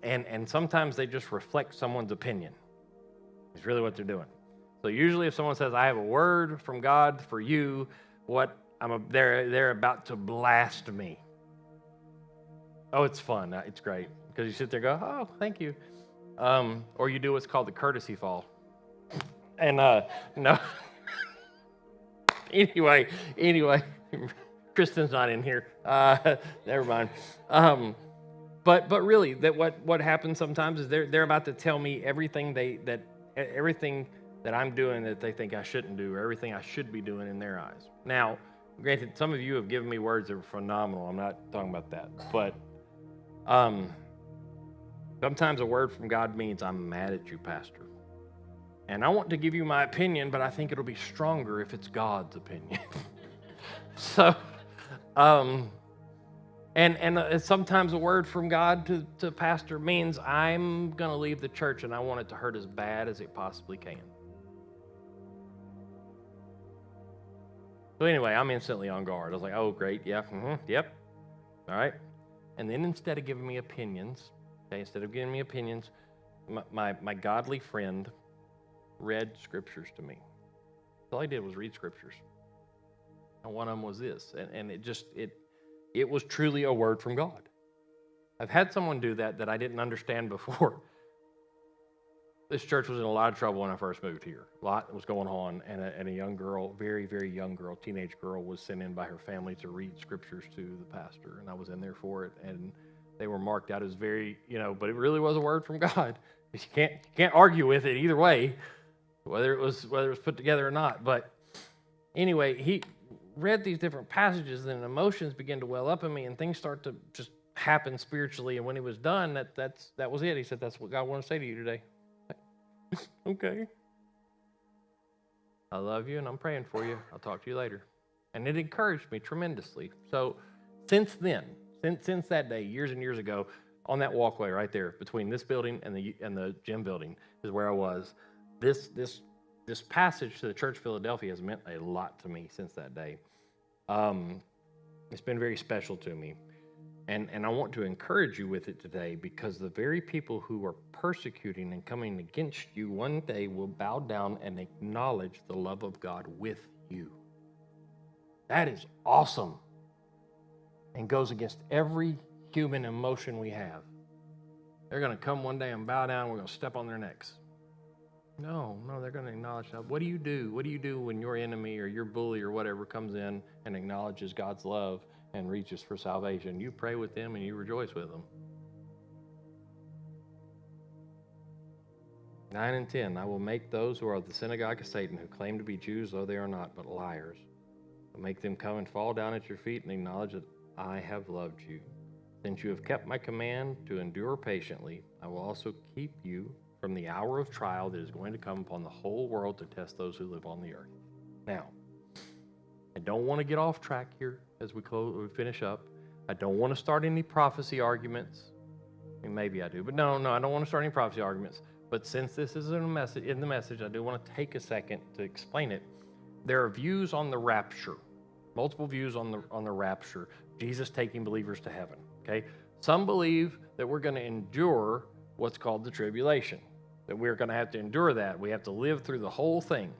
And sometimes they just reflect someone's opinion. It's really what they're doing. So usually if someone says, I have a word from God for you, they're about to blast me. Oh, it's fun. It's great. Because you sit there and go, oh, thank you. Or you do what's called the courtesy fall. And no. Anyway, Kristen's not in here. Never mind. But really, that what happens sometimes is they're about to tell me everything that I'm doing that they think I shouldn't do, or everything I should be doing in their eyes. Now, granted, some of you have given me words that are phenomenal. I'm not talking about that. But sometimes a word from God means I'm mad at you, Pastor. And I want to give you my opinion, but I think it'll be stronger if it's God's opinion. So, and sometimes a word from God to Pastor means I'm going to leave the church and I want it to hurt as bad as it possibly can. So anyway, I'm instantly on guard. I was like, oh, great, yeah, yep, all right. And then instead of giving me opinions, my godly friend read scriptures to me. All he did was read scriptures. And one of them was this. And it was truly a word from God. I've had someone do that I didn't understand before. This church was in a lot of trouble when I first moved here. A lot was going on, and a young girl, very, very young girl, teenage girl, was sent in by her family to read scriptures to the pastor, and I was in there for it, and they were marked out as very, but it really was a word from God. You can't argue with it either way, whether it was put together or not. But anyway, he read these different passages, and emotions began to well up in me, and things start to just happen spiritually. And when he was done, that was it. He said, "That's what God wants to say to you today." Okay. I love you, and I'm praying for you. I'll talk to you later. And it encouraged me tremendously. So since then, since that day, years and years ago, on that walkway right there between this building and the gym building is where I was. This passage to the church of Philadelphia has meant a lot to me since that day. It's been very special to me. And I want to encourage you with it today, because the very people who are persecuting and coming against you one day will bow down and acknowledge the love of God with you. That is awesome, and goes against every human emotion we have. They're going to come one day and bow down. We're going to step on their necks. No, they're going to acknowledge that. What do you do? What do you do when your enemy or your bully or whatever comes in and acknowledges God's love and reaches for salvation? You pray with them and you rejoice with them. 9 and 10, I will make those who are of the synagogue of Satan, who claim to be Jews, though they are not, but liars. I will make them come and fall down at your feet and acknowledge that I have loved you. Since you have kept my command to endure patiently, I will also keep you from the hour of trial that is going to come upon the whole world to test those who live on the earth. Now, I don't want to get off track here as we finish up. I don't want to start any prophecy arguments. I mean, maybe I do, but no, I don't want to start any prophecy arguments. But since this is in the message, I do want to take a second to explain it. There are views on the rapture, multiple views on the rapture, Jesus taking believers to heaven. Okay, some believe that we're going to endure what's called the tribulation, that we're going to have to endure that. We have to live through the whole thing.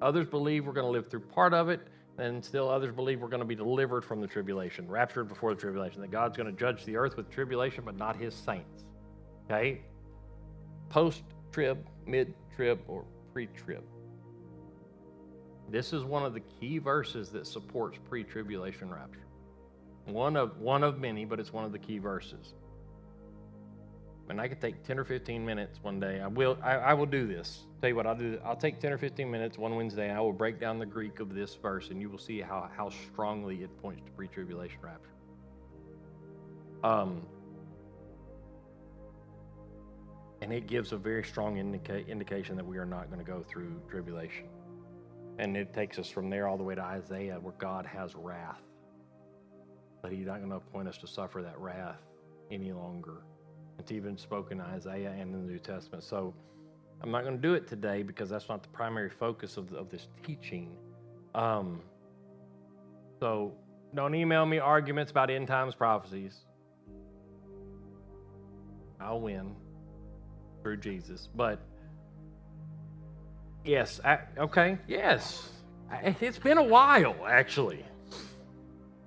Others believe we're going to live through part of it, and still others believe we're going to be delivered from the tribulation, raptured before the tribulation, that God's going to judge the earth with tribulation, but not his saints. Okay? Post-trib, mid-trib, or pre-trib. This is one of the key verses that supports pre-tribulation rapture. One of many, but it's one of the key verses. And I could take 10 or 15 minutes one day. I will do this. Tell you what, I'll take 10 or 15 minutes one Wednesday, and I will break down the Greek of this verse, and you will see how strongly it points to pre-tribulation rapture. And it gives a very strong indication that we are not going to go through tribulation. And it takes us from there all the way to Isaiah, where God has wrath. But he's not going to appoint us to suffer that wrath any longer. It's even spoken in Isaiah and in the New Testament. So I'm not going to do it today because that's not the primary focus of this teaching. So don't email me arguments about end times prophecies. I'll win through Jesus. But yes, okay, yes. It's been a while, actually.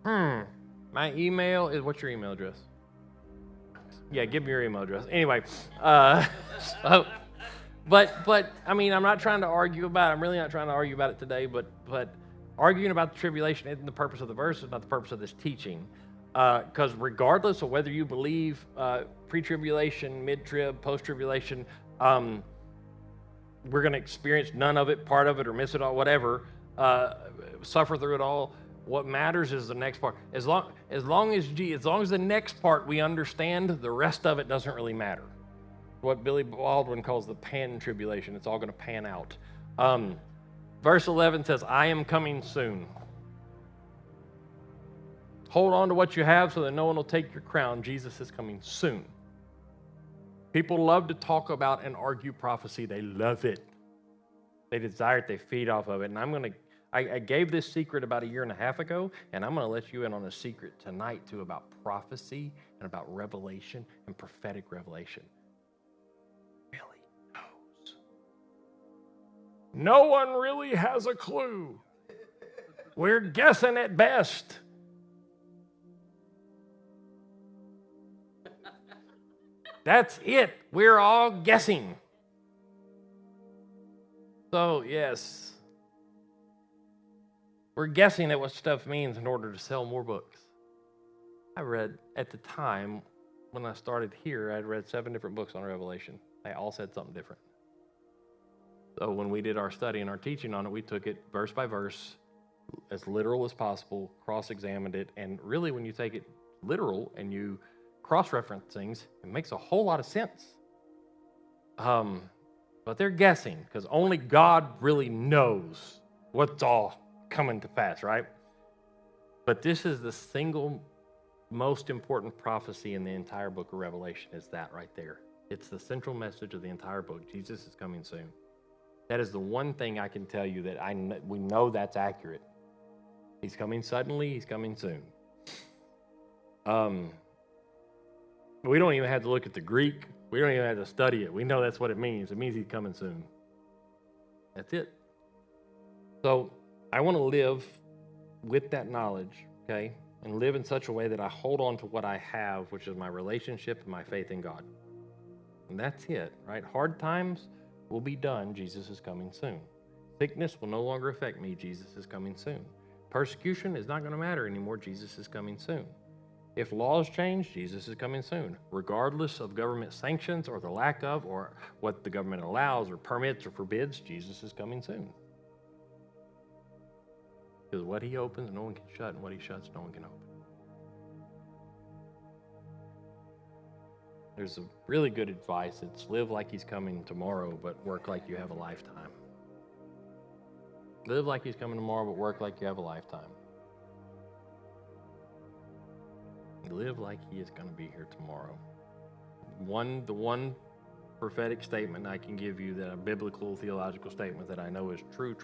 My email is, what's your email address? Yeah, give me your email address. Anyway, but I mean, I'm not trying to argue about it. I'm really not trying to argue about it today, but arguing about the tribulation isn't the purpose of the verse. It's not the purpose of this teaching. Because regardless of whether you believe pre-tribulation, mid-trib, post-tribulation, we're going to experience none of it, part of it, or miss it all, whatever, suffer through it all. What matters is the next part. As long as the next part we understand, the rest of it doesn't really matter. What Billy Baldwin calls the pan-tribulation. It's all going to pan out. Verse 11 says, I am coming soon. Hold on to what you have so that no one will take your crown. Jesus is coming soon. People love to talk about and argue prophecy. They love it. They desire it. They feed off of it. And I gave this secret about 1.5 years ago, and I'm going to let you in on a secret tonight, too, about prophecy and about revelation and prophetic revelation. Really knows. No one really has a clue. We're guessing at best. That's it. We're all guessing. So, yes. We're guessing at what stuff means in order to sell more books. I read, at the time, when I started here, I'd read 7 different books on Revelation. They all said something different. So when we did our study and our teaching on it, we took it verse by verse, as literal as possible, cross-examined it, and really when you take it literal and you cross-reference things, it makes a whole lot of sense. But they're guessing, because only God really knows what's all coming to pass, right? But this is the single most important prophecy in the entire book of Revelation, is that right there. It's the central message of the entire book. Jesus is coming soon. That is the one thing I can tell you that we know that's accurate. He's coming suddenly. He's coming soon. We don't even have to look at the Greek. We don't even have to study it. We know that's what it means. It means he's coming soon. That's it. So I want to live with that knowledge, okay, and live in such a way that I hold on to what I have, which is my relationship and my faith in God. And that's it, right? Hard times will be done. Jesus is coming soon. Sickness will no longer affect me. Jesus is coming soon. Persecution is not going to matter anymore. Jesus is coming soon. If laws change, Jesus is coming soon. Regardless of government sanctions or the lack of, or what the government allows or permits or forbids, Jesus is coming soon. Because what he opens, no one can shut, and what he shuts, no one can open. There's a really good advice. It's live like he's coming tomorrow, but work like you have a lifetime. Live like he's coming tomorrow, but work like you have a lifetime. Live like he is going to be here tomorrow. The one prophetic statement I can give you, that a biblical theological statement that I know is true,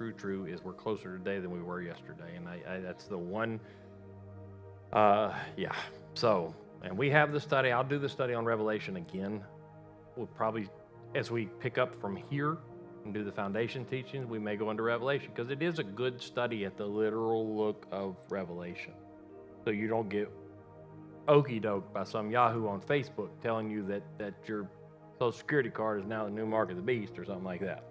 is we're closer today than we were yesterday. And I that's the one, So, and we have the study. I'll do the study on Revelation again. We'll probably, as we pick up from here and do the foundation teachings, we may go into Revelation, because it is a good study at the literal look of Revelation. So you don't get okey doke by some Yahoo on Facebook telling you that your Social Security card is now the new mark of the beast or something like that.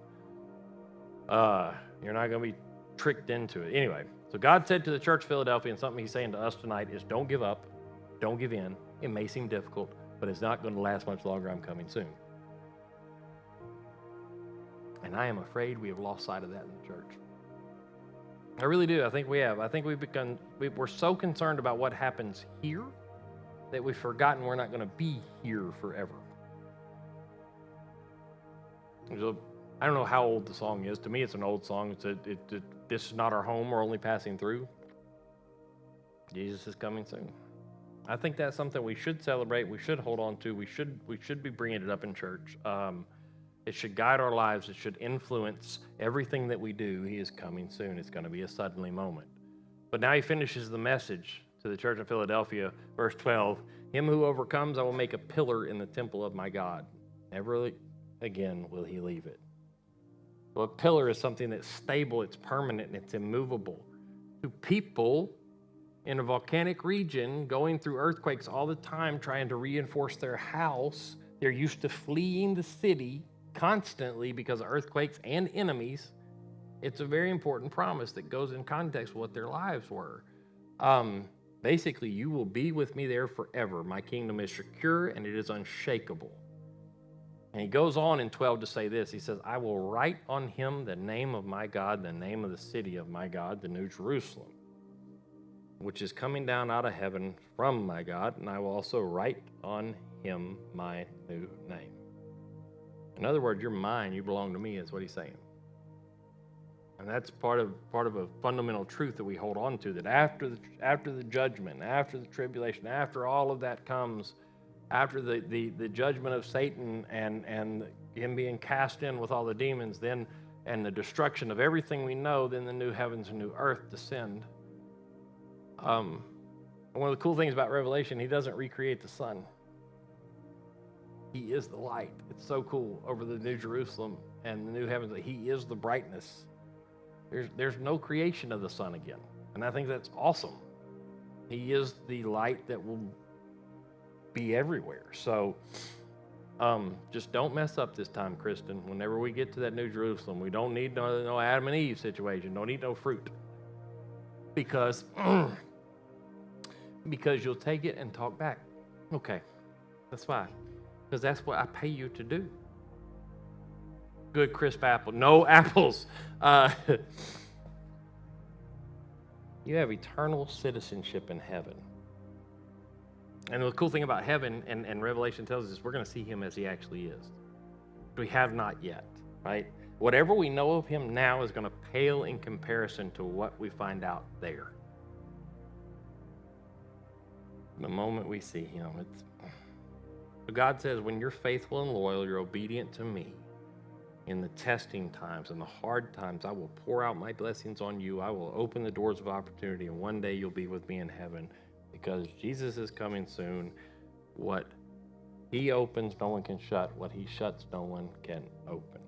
You're not going to be tricked into it. Anyway, so God said to the church of Philadelphia, and something he's saying to us tonight is, don't give up, don't give in. It may seem difficult, but it's not going to last much longer. I'm coming soon. And I am afraid we have lost sight of that in the church. I really do. I think we have. I think we're so concerned about what happens here that we've forgotten we're not going to be here forever. So, I don't know how old the song is. To me, it's an old song. This is not our home. We're only passing through. Jesus is coming soon. I think that's something we should celebrate. We should hold on to. We should be bringing it up in church. It should guide our lives. It should influence everything that we do. He is coming soon. It's going to be a suddenly moment. But now he finishes the message to the church of Philadelphia, verse 12. Him who overcomes, I will make a pillar in the temple of my God. Never again will he leave it. Well, a pillar is something that's stable, it's permanent, and it's immovable. To people in a volcanic region going through earthquakes all the time, trying to reinforce their house, they're used to fleeing the city constantly because of earthquakes and enemies. It's a very important promise that goes in context with what their lives were. Basically, you will be with me there forever. My kingdom is secure and it is unshakable. And he goes on in 12 to say this. He says, I will write on him the name of my God, the name of the city of my God, the New Jerusalem, which is coming down out of heaven from my God, and I will also write on him my new name. In other words, you're mine, you belong to me, is what he's saying. And that's part of a fundamental truth that we hold on to, that after the judgment, after the tribulation, after all of that comes, after the judgment of Satan and him being cast in with all the demons, then, and the destruction of everything we know, then the new heavens and new earth descend. One of the cool things about Revelation, he doesn't recreate the sun. He is the light. It's so cool over the New Jerusalem and the new heavens. He is the brightness. There's no creation of the sun again. And I think that's awesome. He is the light that will be everywhere. So just don't mess up this time, Kristen. Whenever we get to that New Jerusalem, we don't need no Adam and Eve situation. Don't eat no fruit. Because you'll take it and talk back. Okay, that's fine. Because that's what I pay you to do. Good crisp apple. No apples. You have eternal citizenship in heaven. And the cool thing about heaven, and Revelation tells us, is we're going to see him as he actually is. We have not yet, right? Whatever we know of him now is going to pale in comparison to what we find out there. The moment we see him, God says, when you're faithful and loyal, you're obedient to me, in the testing times and the hard times, I will pour out my blessings on you. I will open the doors of opportunity, and one day you'll be with me in heaven, because Jesus is coming soon. What he opens, no one can shut. What he shuts, no one can open.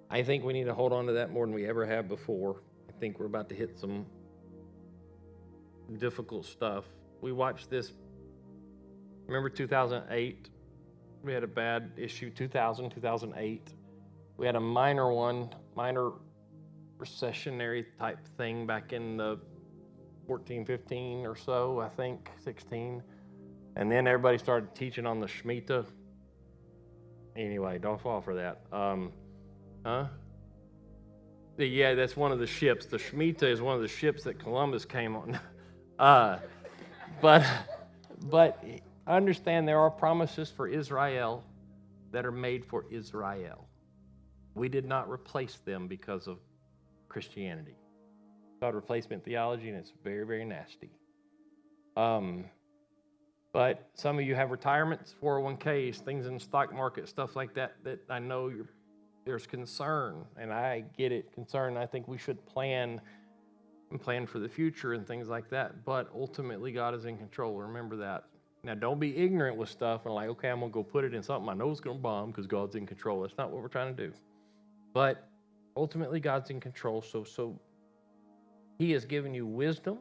I think we need to hold on to that more than we ever have before. I think we're about to hit some difficult stuff. We watched this. Remember 2008? We had a bad issue, 2008. We had a minor recessionary type thing back in the 14, 15 or so, I think, 16. And then everybody started teaching on the Shemitah. Anyway, don't fall for that. Huh? Yeah, that's one of the ships. The Shemitah is one of the ships that Columbus came on. But understand there are promises for Israel that are made for Israel. We did not replace them because of Christianity. It's called replacement theology, and it's very, very nasty. But some of you have retirements, 401ks, things in the stock market, stuff like that I know there's concern, and I get it, concern. I think we should plan for the future and things like that, but ultimately God is in control. Remember that. Now, don't be ignorant with stuff and like, okay, I'm going to go put it in something I know is going to bomb because God's in control. That's not what we're trying to do. But ultimately, God's in control, so He has given you wisdom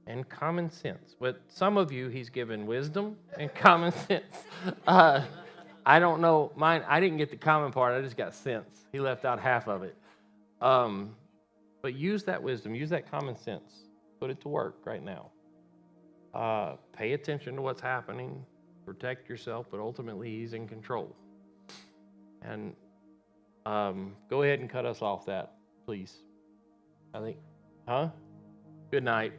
and common sense. But some of you, He's given wisdom and common sense. I don't know. Mine, I didn't get the common part. I just got sense. He left out half of it. But use that wisdom. Use that common sense. Put it to work right now. Pay attention to what's happening. Protect yourself, but ultimately He's in control. And go ahead and cut us off that, please. I think, huh? Good night.